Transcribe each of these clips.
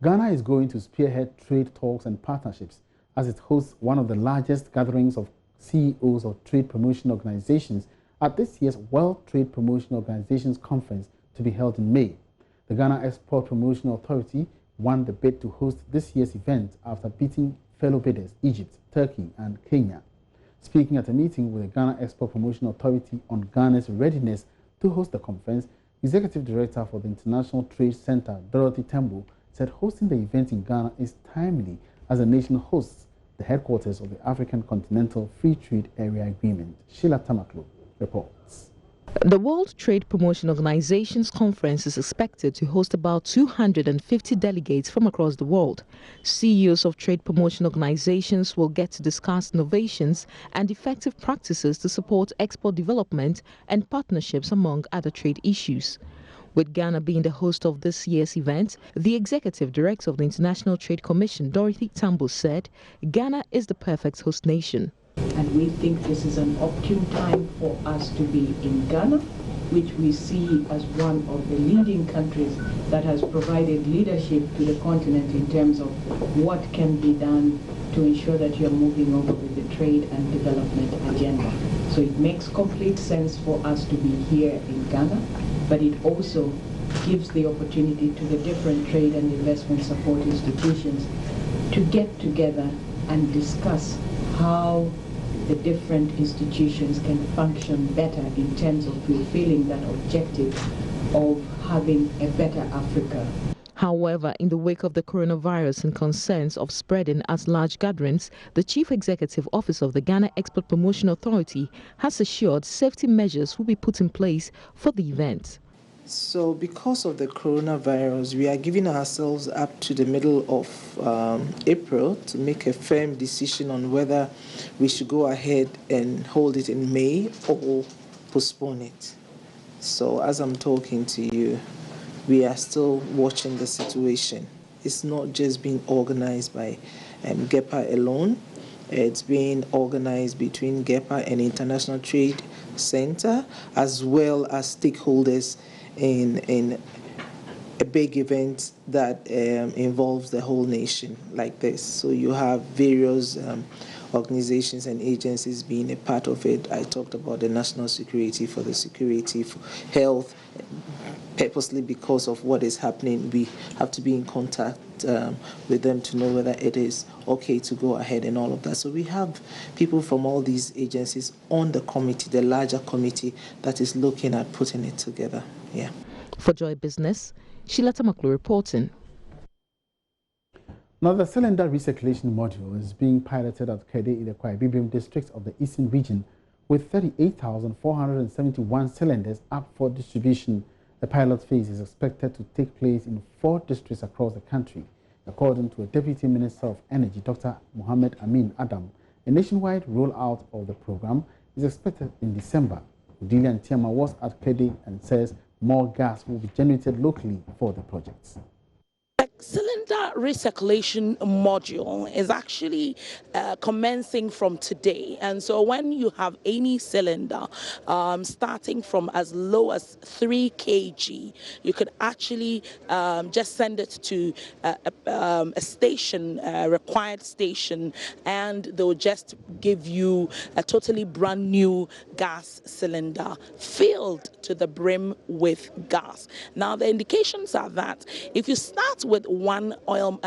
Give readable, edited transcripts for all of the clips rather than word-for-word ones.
Ghana is going to spearhead trade talks and partnerships as it hosts one of the largest gatherings of CEOs of trade promotion organizations at this year's World Trade Promotion Organizations Conference to be held in May. The Ghana Export Promotion Authority won the bid to host this year's event after beating fellow bidders Egypt, Turkey and Kenya. Speaking at a meeting with the Ghana Export Promotion Authority on Ghana's readiness to host the conference, Executive Director for the International Trade Center, Dorothy Tembo, said hosting the event in Ghana is timely as the nation hosts the headquarters of the African Continental Free Trade Area Agreement. Sheila Tamaklo reports. The World Trade Promotion Organizations Conference is expected to host about 250 delegates from across the world. CEOs of trade promotion organizations will get to discuss innovations and effective practices to support export development and partnerships, among other trade issues. With Ghana being the host of this year's event, the Executive Director of the International Trade Commission, Dorothy Tembo, said Ghana is the perfect host nation. And we think this is an opportune time for us to be in Ghana, which we see as one of the leading countries that has provided leadership to the continent in terms of what can be done to ensure that you're moving over with the trade and development agenda. So it makes complete sense for us to be here in Ghana, but it also gives the opportunity to the different trade and investment support institutions to get together and discuss how the different institutions can function better in terms of fulfilling that objective of having a better Africa. However, in the wake of the coronavirus and concerns of spreading at large gatherings, the Chief Executive Officer of the Ghana Export Promotion Authority has assured safety measures will be put in place for the event. So because of the coronavirus, we are giving ourselves up to the middle of April to make a firm decision on whether we should go ahead and hold it in May or postpone it. So as I'm talking to you, we are still watching the situation. It's not just being organized by GEPA alone. It's being organized between GEPA and International Trade Center, as well as stakeholders in a big event that involves the whole nation like this. So you have various organizations and agencies being a part of it. I talked about the national security for the security, for health. Purposely because of what is happening, we have to be in contact with them to know whether it is okay to go ahead and all of that. So we have people from all these agencies on the committee, the larger committee that is looking at putting it together. Yeah. For Joy Business, Sheila Tamaklo reporting. Now, the cylinder recirculation module is being piloted at CRUDE in the Kwai Bibim district of the Eastern region, with 38,471 cylinders up for distribution. The pilot phase is expected to take place in 4 districts across the country. According to a Deputy Minister of Energy, Dr. Mohammed Amin Adam, a nationwide rollout of the program is expected in December. Udilia Ntiama was at CRUDE and says more gas will be generated locally for the projects. Cylinder recirculation module is actually commencing from today, and so when you have any cylinder starting from as low as 3 kg, you could actually just send it to a station, a required station, and they'll just give you a totally brand new gas cylinder filled to the brim with gas. Now the indications are that if you start with one oil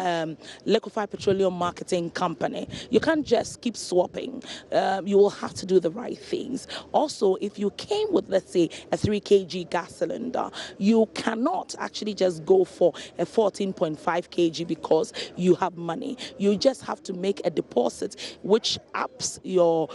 liquefied petroleum marketing company, you can't just keep swapping. You will have to do the right things. Also, if you came with, let's say, a 3 kg gas cylinder, you cannot actually just go for a 14.5 kg because you have money. You just have to make a deposit which ups your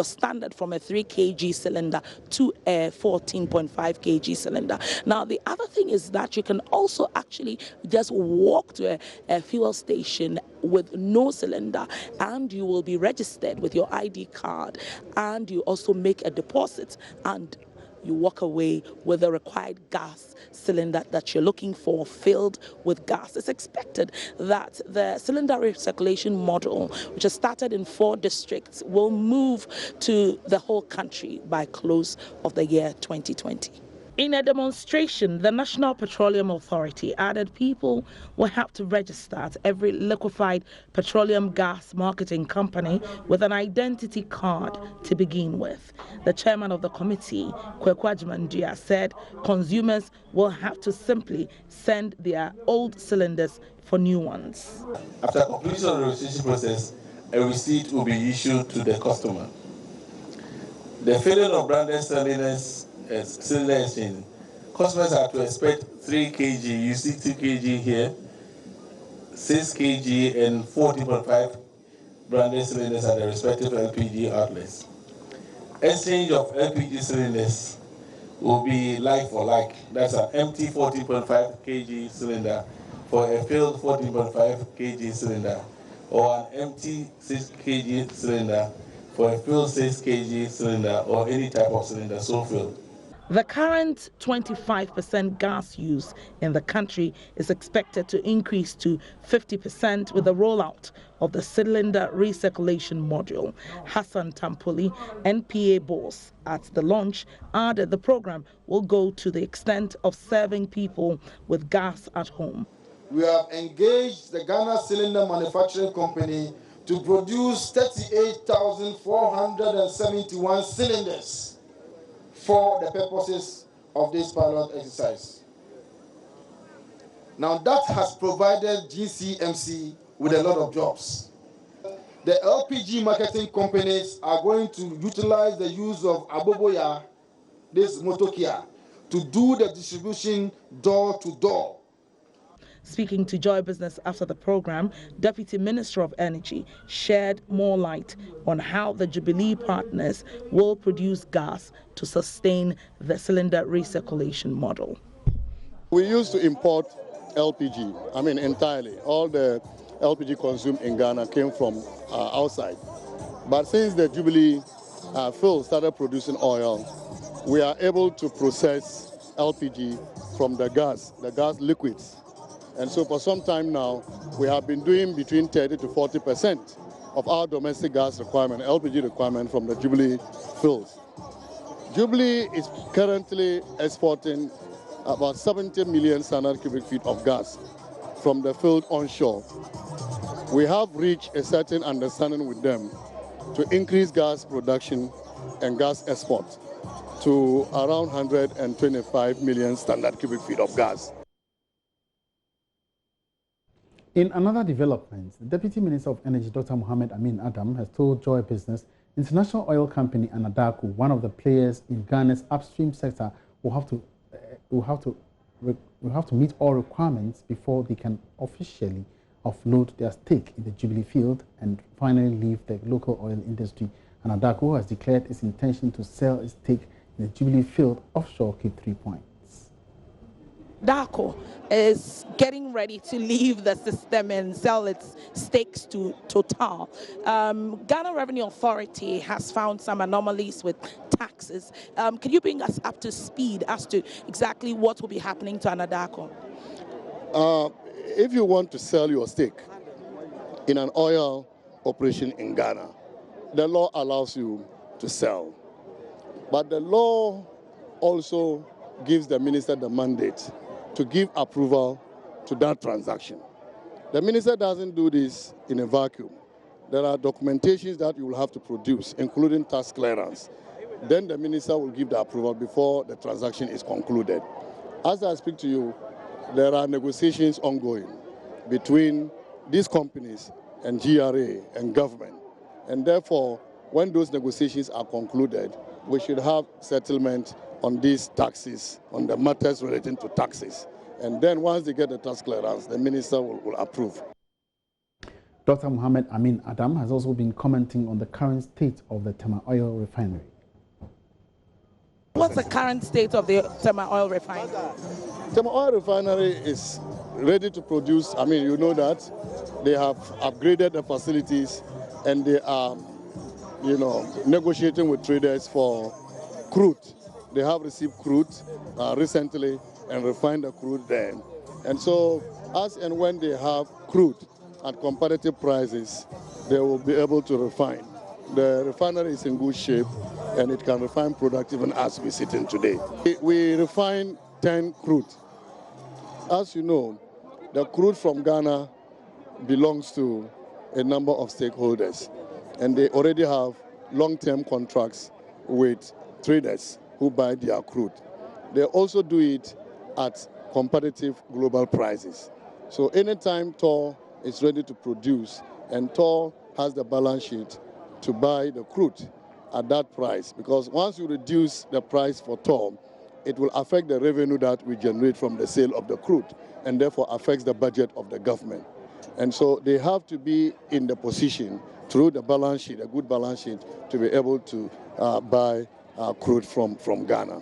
standard from a 3 kg cylinder to a 14.5 kg cylinder. Now the other thing is that you can also actually just walk to a fuel station with no cylinder, and you will be registered with your ID card, and you also make a deposit, and you walk away with the required gas cylinder that you're looking for filled with gas. It's expected that the cylinder recirculation model, which has started in 4 districts, will move to the whole country by close of the year 2020. In a demonstration, the National Petroleum Authority added people will have to register at every liquefied petroleum gas marketing company with an identity card to begin with. The chairman of the committee, Kweku Ajimandia, said consumers will have to simply send their old cylinders for new ones. After completion of the registration process, a receipt will be issued to the customer. The filling of branded cylinders in customers have to expect 3 kg, you see 2 kg here, 6 kg and 40.5 branded cylinders at the respective LPG outlets. Exchange of LPG cylinders will be like for like. That's an empty 40.5 kg cylinder for a filled 14.5 kg cylinder, or an empty 6 kg cylinder for a filled 6 kg cylinder, or any type of cylinder so filled. The current 25% gas use in the country is expected to increase to 50% with the rollout of the cylinder recirculation module. Hassan Tampoli, NPA boss at the launch, added the program will go to the extent of serving people with gas at home. We have engaged the Ghana Cylinder Manufacturing Company to produce 38,471 cylinders for the purposes of this pilot exercise. Now that has provided GCMC with a lot of jobs. The LPG marketing companies are going to utilize the use of Aboboya, this motokia, to do the distribution door to door. Speaking to Joy Business after the program, Deputy Minister of Energy shared more light on how the Jubilee partners will produce gas to sustain the cylinder recirculation model. We used to import LPG, entirely. All the LPG consumed in Ghana came from outside. But since the Jubilee field started producing oil, we are able to process LPG from the gas liquids. And so for some time now, we have been doing between 30 to 40% of our domestic gas requirement, LPG requirement, from the Jubilee fields. Jubilee is currently exporting about 70 million standard cubic feet of gas from the field onshore. We have reached a certain understanding with them to increase gas production and gas export to around 125 million standard cubic feet of gas. In another development, the Deputy Minister of Energy, Dr. Mohammed Amin Adam, has told Joy Business international oil company Anadarko, one of the players in Ghana's upstream sector, will have to meet all requirements before they can officially offload their stake in the Jubilee field and finally leave the local oil industry. Anadarko has declared its intention to sell its stake in the Jubilee field offshore Cape 3 Points. Darko is getting ready to leave the system and sell its stakes to Total. Ghana Revenue Authority has found some anomalies with taxes. Can you bring us up to speed as to exactly what will be happening to Anadarko? If you want to sell your stake in an oil operation in Ghana, the law allows you to sell. But the law also gives the minister the mandate to give approval to that transaction. The minister doesn't do this in a vacuum. There are documentations that you will have to produce, including tax clearance. Then the minister will give the approval before the transaction is concluded. As I speak to you, there are negotiations ongoing between these companies and GRA and government. And therefore, when those negotiations are concluded, we should have settlement on these taxes, on the matters relating to taxes. And then once they get the tax clearance, the minister will approve. Dr. Mohammed Amin Adam has also been commenting on the current state of the Tema Oil Refinery. What's the current state of the Tema Oil Refinery? Tema Oil Refinery is ready to produce. You know that they have upgraded the facilities and they are, negotiating with traders for crude. They have received crude recently and refined the crude there. And so as and when they have crude at competitive prices, they will be able to refine. The refinery is in good shape and it can refine product even as we sit in today. We refine 10 crude. As you know, the crude from Ghana belongs to a number of stakeholders, and they already have long-term contracts with traders who buy their crude. They also do it at competitive global prices. So anytime TOR is ready to produce and TOR has the balance sheet to buy the crude at that price, because once you reduce the price for TOR, it will affect the revenue that we generate from the sale of the crude, and therefore affects the budget of the government. And so they have to be in the position, through the balance sheet, a good balance sheet, to be able to buy crude from Ghana.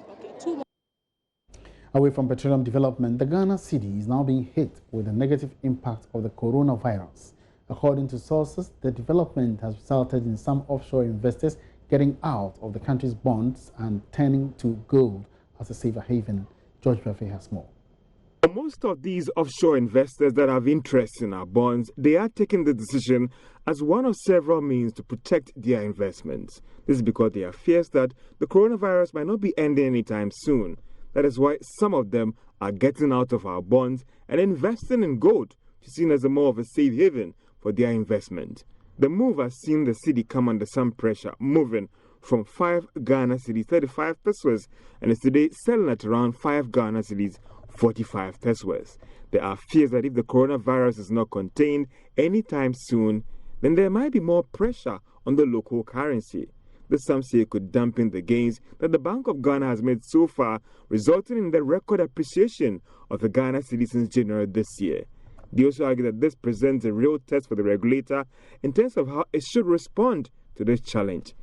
Away from petroleum development, the Ghana cedi is now being hit with the negative impact of the coronavirus. According to sources, the development has resulted in some offshore investors getting out of the country's bonds and turning to gold as a safer haven. George Buffet has more. For most of these offshore investors that have interest in our bonds, they are taking the decision as one of several means to protect their investments. This is because they are fears that the coronavirus might not be ending anytime soon. That is why some of them are getting out of our bonds and investing in gold, which is seen as a more of a safe haven for their investment. The move has seen the cedi come under some pressure, moving from 5 Ghana cedis 35 pesos and is today selling at around 5 Ghana cedis 45 pesos. There are fears that if the coronavirus is not contained anytime soon, then there might be more pressure on the local currency. This some say could dampen the gains that the Bank of Ghana has made so far, resulting in the record appreciation of the Ghana cedi since January this year. They also argue that this presents a real test for the regulator in terms of how it should respond to this challenge.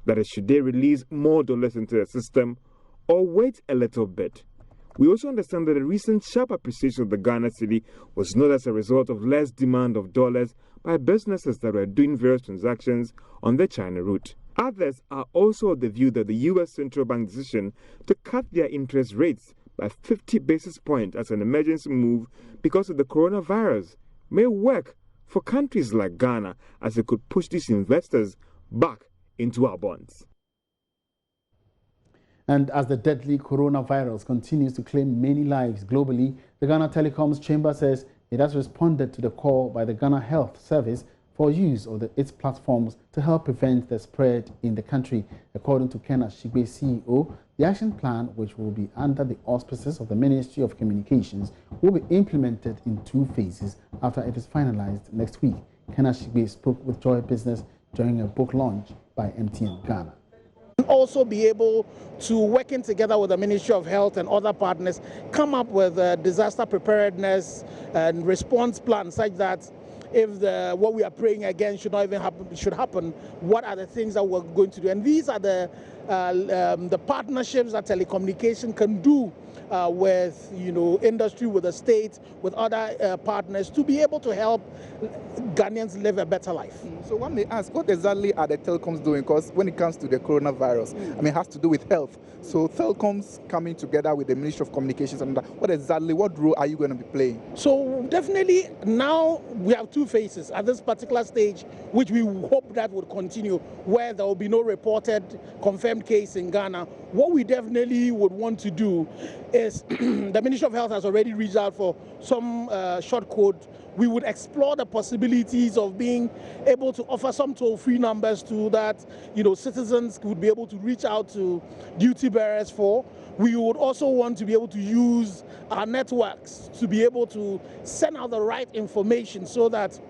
That is, should they release more dollars into the system or wait a little bit? We also understand that the recent sharp appreciation of the Ghana cedi was not as a result of less demand of dollars by businesses that were doing various transactions on the China route. Others are also of the view that the U.S. Central Bank decision to cut their interest rates by 50 basis points as an emergency move because of the coronavirus may work for countries like Ghana, as it could push these investors back into our bonds. And as the deadly coronavirus continues to claim many lives globally, the Ghana Telecoms Chamber says it has responded to the call by the Ghana Health Service for use of its platforms to help prevent the spread in the country. According to Ken Ashigbe, CEO, the action plan, which will be under the auspices of the Ministry of Communications, will be implemented in 2 phases after it is finalized next week. Ken Ashigbe spoke with Joy Business during a book launch by MTN Ghana. Also be able to, working together with the Ministry of Health and other partners, come up with a disaster preparedness and response plan such that if what we are praying against should not even happen, what are the things that we're going to do? And these are the partnerships that telecommunication can do with industry, with the state, with other partners to be able to help Ghanaians live a better life. So one may ask, what exactly are the telecoms doing? Because when it comes to the coronavirus, it has to do with health. So telecoms coming together with the Ministry of Communications, and what role are you going to be playing? So definitely now we have 2 phases at this particular stage, which we hope that would continue, where there will be no reported confirmed case in Ghana. What we definitely would want to do is the Ministry of Health has already reached out for some short code. We would explore the possibilities of being able to offer some toll-free numbers to that, citizens would be able to reach out to duty bearers for. We would also want to be able to use our networks to be able to send out the right information so that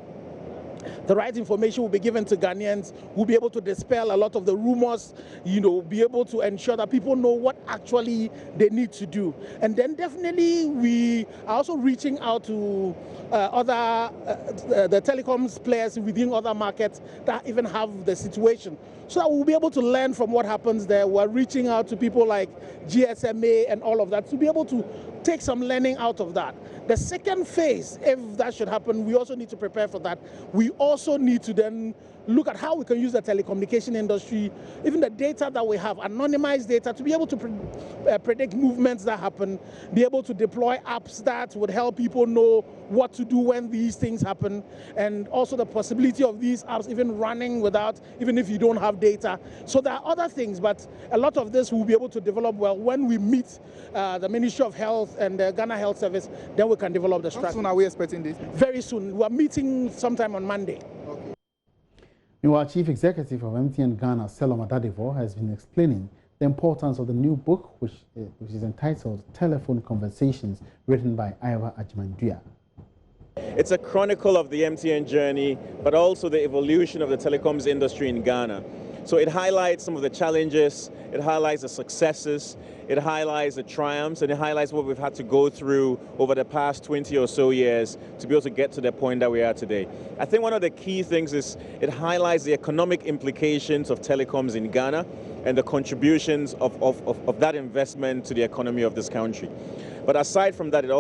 the right information will be given to Ghanaians. We'll be able to dispel a lot of the rumors, be able to ensure that people know what actually they need to do. And then definitely we are also reaching out to the telecoms players within other markets that even have the situation, so that we'll be able to learn from what happens there. We're reaching out to people like GSMA and all of that to be able to take some learning out of that. The second phase, if that should happen, we also need to prepare for that. We also need to then look at how we can use the telecommunication industry, even the data that we have, anonymized data, to be able to predict movements that happen, be able to deploy apps that would help people know what to do when these things happen, and also the possibility of these apps even running without, even if you don't have data. So there are other things, but a lot of this we'll be able to develop well when we meet the Ministry of Health and the Ghana Health Service, then we can develop the strategy. How soon are we expecting this? Very soon. We are meeting sometime on Monday. Okay. Meanwhile, Chief Executive of MTN Ghana, Selom Adadivo, has been explaining the importance of the new book, which is entitled Telephone Conversations, written by Iowa Ajimandua. It's a chronicle of the MTN journey, but also the evolution of the telecoms industry in Ghana. So it highlights some of the challenges, it highlights the successes, it highlights the triumphs, and it highlights what we've had to go through over the past 20 or so years to be able to get to the point that we are today. I think one of the key things is it highlights the economic implications of telecoms in Ghana and the contributions of that investment to the economy of this country. But aside from that, it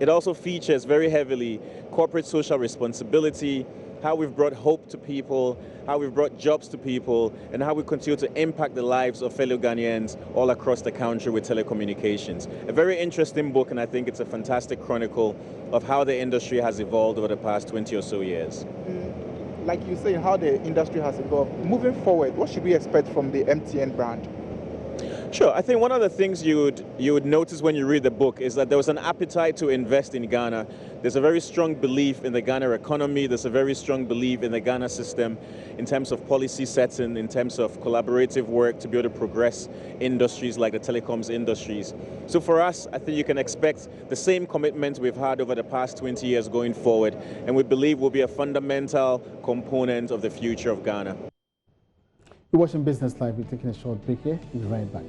also features very heavily corporate social responsibility, how we've brought hope to people, how we've brought jobs to people, and how we continue to impact the lives of fellow Ghanaians all across the country with telecommunications. A very interesting book, and I think it's a fantastic chronicle of how the industry has evolved over the past 20 or so years. Like you say, how the industry has evolved. Moving forward, what should we expect from the MTN brand? Sure. I think one of the things you would notice when you read the book is that there was an appetite to invest in Ghana. There's a very strong belief in the Ghana economy. There's a very strong belief in the Ghana system in terms of policy setting, in terms of collaborative work to be able to progress industries like the telecoms industries. So for us, I think you can expect the same commitment we've had over the past 20 years going forward, and we believe will be a fundamental component of the future of Ghana. You're watching Business Live. We're taking a short break here. We'll be right back.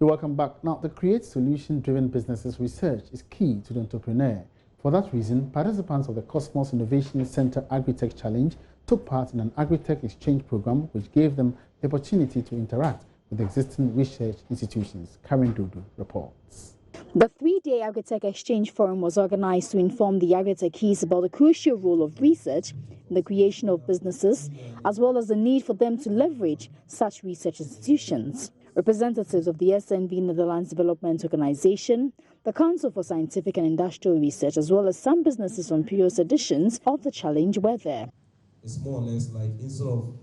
You're welcome back. Now, the Create Solution-Driven Businesses research is key to the entrepreneur. For that reason, participants of the Cosmos Innovation Center AGRITEC Challenge took part in an AGRITEC exchange program which gave them the opportunity to interact with existing research institutions. Karen Dodo reports. The three-day AGRITEC Exchange Forum was organized to inform the AGRITEChies about the crucial role of research in the creation of businesses, as well as the need for them to leverage such research institutions. Representatives of the SNV Netherlands Development Organization, the Council for Scientific and Industrial Research, as well as some businesses from previous editions of the challenge were there. It's more or less like instead of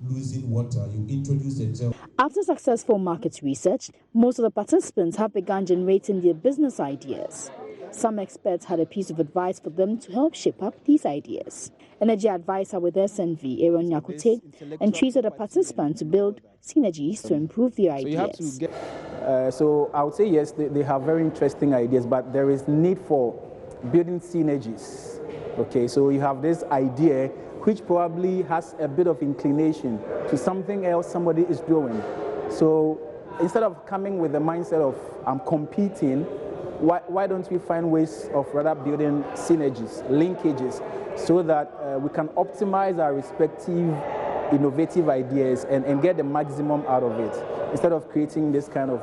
losing water, you introduce the gel. After successful market research, most of the participants have begun generating their business ideas. Some experts had a piece of advice for them to help shape up these ideas. Energy advisor with SNV, Aaron Yakute, entreated the participants to build synergies to improve their ideas. So I would say yes, they have very interesting ideas, but there is need for building synergies. Okay, so you have this idea which probably has a bit of inclination to something else somebody is doing. So instead of coming with the mindset of I'm competing, why don't we find ways of rather building synergies, linkages, so that we can optimize our respective innovative ideas and get the maximum out of it, instead of creating this kind of,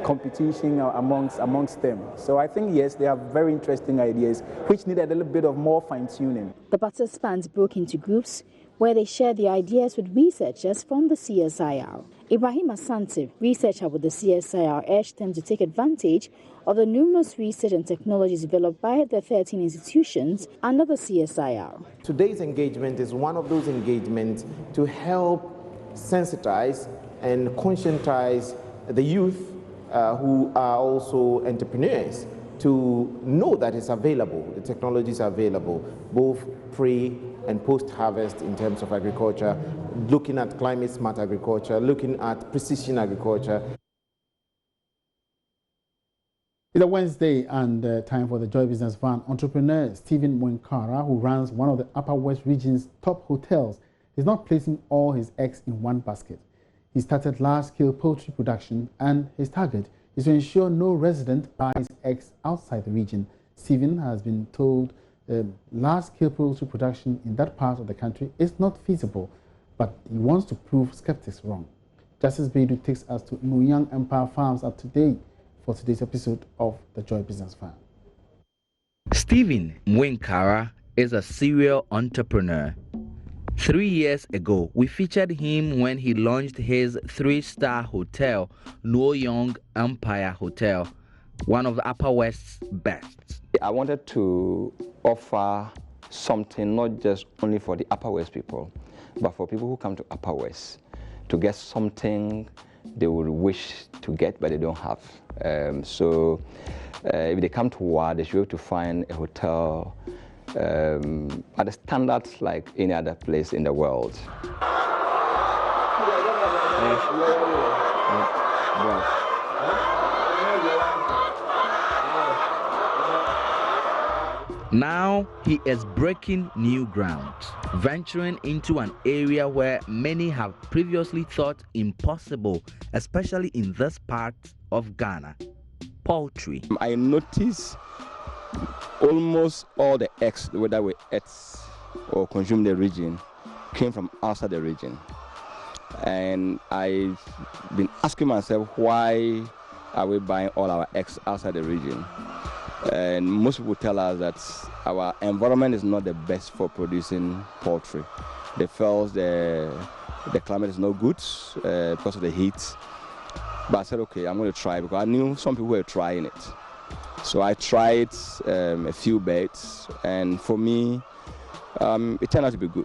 competition amongst them. So I think, yes, they have very interesting ideas, which need a little bit of more fine-tuning. The participants broke into groups where they shared their ideas with researchers from the CSIR. Ibrahim Asante, researcher with the CSIR, urged them to take advantage of the numerous research and technologies developed by the 13 institutions under the CSIR. Today's engagement is one of those engagements to help sensitize and conscientize the youth who are also entrepreneurs to know that it's available, the technologies are available, both pre and post-harvest in terms of agriculture, looking at climate-smart agriculture, looking at precision agriculture. It's a Wednesday and time for the Joy Business Van. Entrepreneur Stephen Mwenkara, who runs one of the Upper West region's top hotels, is not placing all his eggs in one basket. He started large-scale poultry production, and his target is to ensure no resident buys eggs outside the region. Stephen has been told large-scale poultry production in that part of the country is not feasible, but he wants to prove skeptics wrong. Justice Beidou takes us to Muyang Empire Farms up to date for today's episode of the Joy Business Farm. Stephen Mwenkara is a serial entrepreneur. 3 years ago, we featured him when he launched his 3-star hotel, Muyang Empire Hotel, one of the Upper West's best. I wanted to offer something not just only for the Upper West people, but for people who come to Upper West to get something they would wish to get but they don't have. So if they come to WA, they should be able to find a hotel at a standard like any other place in the world. Now he is breaking new ground, venturing into an area where many have previously thought impossible, especially in this part of Ghana: poultry. I noticed almost all the eggs that we ate or consumed in the region came from outside the region. And I've been asking myself, why are we buying all our eggs outside the region? And most people tell us that our environment is not the best for producing poultry. They felt the climate is no good because of the heat. But I said, okay, I'm going to try, because I knew some people were trying it. So I tried a few beds, and for me, it turned out to be good.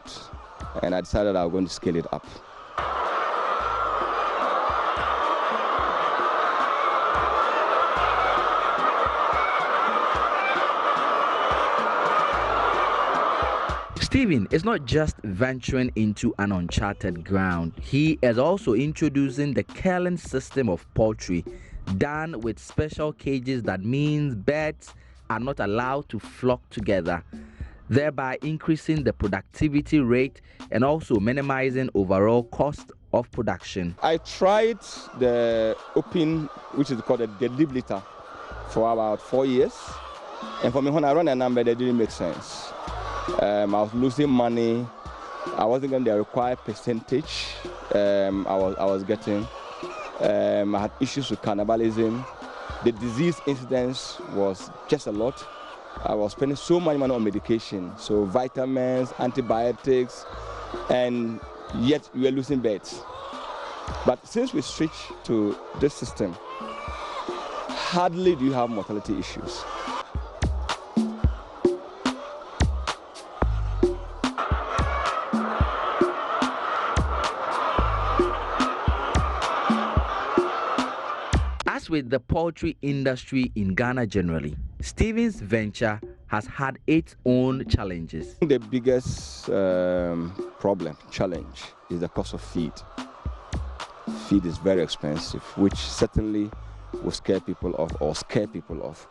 And I decided I was going to scale it up. Stephen is not just venturing into an uncharted ground. He is also introducing the culling system of poultry, done with special cages that means birds are not allowed to flock together, thereby increasing the productivity rate and also minimizing overall cost of production. I tried the open, which is called a delimiter, for about 4 years. And for me, when I run a number, that didn't make sense. I was losing money. I wasn't getting the required percentage I was getting. I had issues with cannibalism. The disease incidence was just a lot. I was spending so much money on medication, so vitamins, antibiotics, and yet we were losing birds. But since we switched to this system, hardly do you have mortality issues. With the poultry industry in Ghana generally, Stephen's venture has had its own challenges. The biggest challenge is the cost of feed. Feed is very expensive, which certainly will scare people off.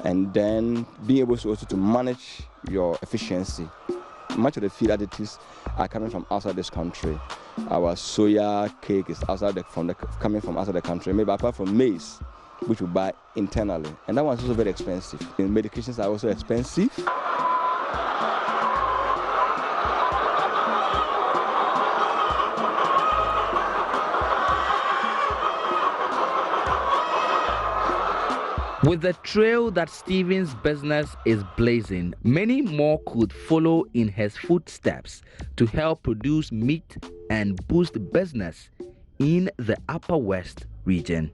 And then being able to also to manage your efficiency. Much of the feed additives are coming from outside this country. Our soya cake is coming from outside the country, maybe apart from maize, which we buy internally. And that one's also very expensive. And medications are also expensive. With the trail that Stephen's business is blazing, many more could follow in his footsteps to help produce meat and boost business in the Upper West region.